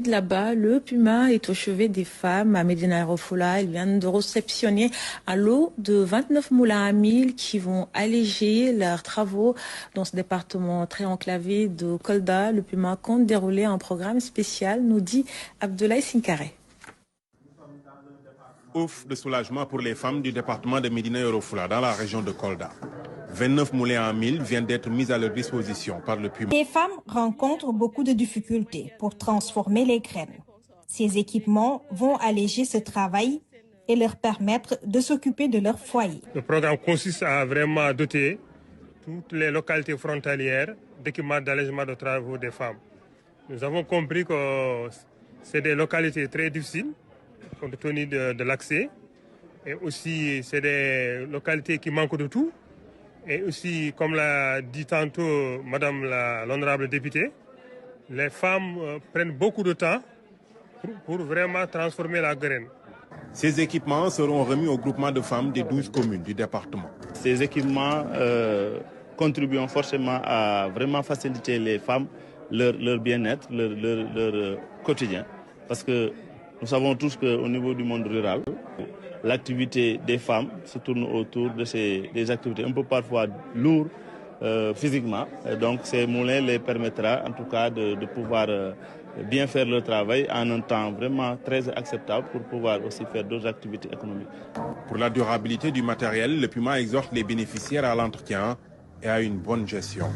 Là-bas, le Puma est au chevet des femmes à Médina Yoro Foulah. Ils viennent de réceptionner un lot de 29 moulins à mil qui vont alléger leurs travaux dans ce département très enclavé de Kolda. Le Puma compte dérouler un programme spécial, nous dit Abdoulaye Sinkare. Ouf de soulagement pour les femmes du département de Médina Yoro Foulah dans la région de Kolda. 29 moulins à mil viennent d'être mis à leur disposition par le Puma. Les femmes rencontrent beaucoup de difficultés pour transformer les graines. Ces équipements vont alléger ce travail et leur permettre de s'occuper de leur foyer. Le programme consiste à vraiment doter toutes les localités frontalières d'équipements d'allègement de travaux des femmes. Nous avons compris que c'est des localités très difficiles compte tenu de l'accès et aussi c'est des localités qui manquent de tout. Et aussi, comme l'a dit tantôt Madame l'honorable députée, les femmes prennent beaucoup de temps pour vraiment transformer la graine. Ces équipements seront remis au groupement de femmes des 12 communes du département. Ces équipements contribuent forcément à vraiment faciliter les femmes, leur bien-être, leur quotidien. Parce que nous savons tous qu'au niveau du monde rural, l'activité des femmes se tourne autour de des activités un peu parfois lourdes physiquement. Donc ces moulins les permettra en tout cas de pouvoir bien faire leur travail en un temps vraiment très acceptable pour pouvoir aussi faire d'autres activités économiques. Pour la durabilité du matériel, le Puma exhorte les bénéficiaires à l'entretien et à une bonne gestion.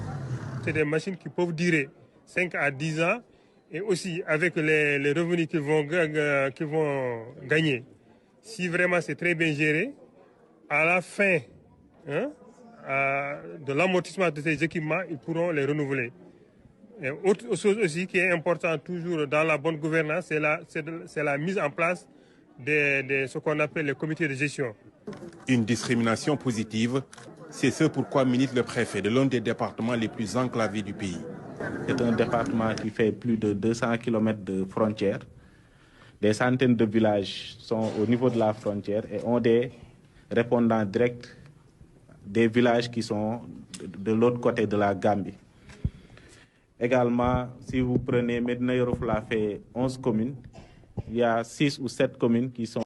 C'est des machines qui peuvent durer 5 à 10 ans et aussi avec les revenus qu'ils vont gagner. Si vraiment c'est très bien géré, à la fin de l'amortissement de ces équipements, ils pourront les renouveler. Et autre chose aussi qui est importante toujours dans la bonne gouvernance, c'est la mise en place de ce qu'on appelle les comités de gestion. Une discrimination positive, c'est ce pourquoi milite le préfet de l'un des départements les plus enclavés du pays. C'est un département qui fait plus de 200 km de frontières. Des centaines de villages sont au niveau de la frontière et ont des répondants directs des villages qui sont de l'autre côté de la Gambie. Également, si vous prenez Médina Yoro Foulah fait 11 communes, il y a 6 ou 7 communes qui sont